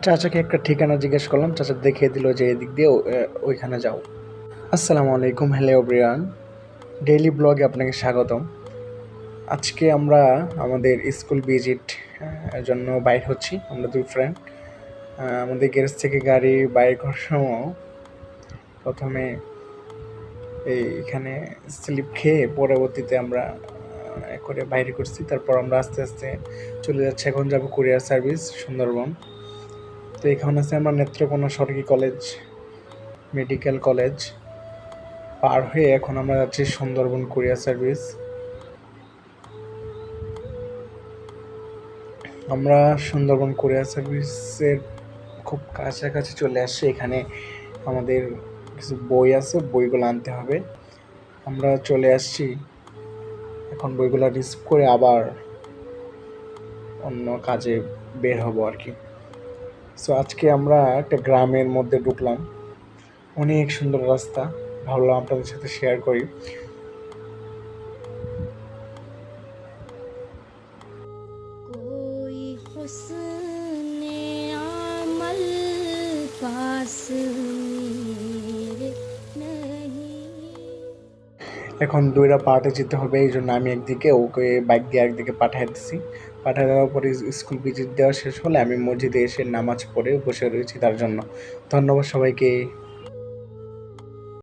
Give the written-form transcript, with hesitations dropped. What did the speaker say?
চাচাকে একটা ঠিকানা জিজ্ঞেস করলাম, চাচা দেখিয়ে দিল যে এদিক দিয়ে ওইখানে যাও। আসসালামু আলাইকুম, হ্যালো এভরিওয়ান, ডেইলি ব্লগে আপনাকে স্বাগতম। আজকে আমরা আমাদের স্কুল ভিজিট জন্য বাইর হচ্ছি, আমরা দুই ফ্রেন্ড। আমাদের গ্যারেজ থেকে গাড়ি বাইর করার সময় প্রথমে এইখানে স্লিপ খেয়ে পরবর্তীতে আমরা করে বাইরে করছি। তারপর আমরা আস্তে আস্তে চলে যাচ্ছি, এখন যাব কুরিয়ার সার্ভিস সুন্দরবন। তো এখানে আছে আমরা নেত্রকোনা সরকারি কলেজ, মেডিকেল কলেজ পার হয়ে এখন আমরা যাচ্ছি সুন্দরবন কুরিয়ার সার্ভিস। আমরা সুন্দরবন কুরিয়ার সার্ভিসের খুব কাছাকাছি চলে আসছি। এখানে আমাদের কিছু বই আছে, বইগুলো আনতে হবে। আমরা চলে আসছি, এখন বইগুলো রিসিভ করে আবার অন্য কাজে বের হব আর কি। সো আজকে আমরা একটা গ্রামের মধ্যে ঢুকলাম, অনেক সুন্দর রাস্তা, ভাবলাম আপনাদের সাথে শেয়ার করি। এখন দুইটা পার্টে যেতে হবে, এই জন্য আমি একদিকে, ওকে বাইক দিয়ে একদিকে পাঠিয়ে দিচ্ছি। পাঠিয়ে দেওয়ার পরে স্কুল ভিজিট দেওয়া শেষ হলে আমি মসজিদে এসে নামাজ পড়ে বসে রয়েছি তার জন্য। ধন্যবাদ সবাইকে।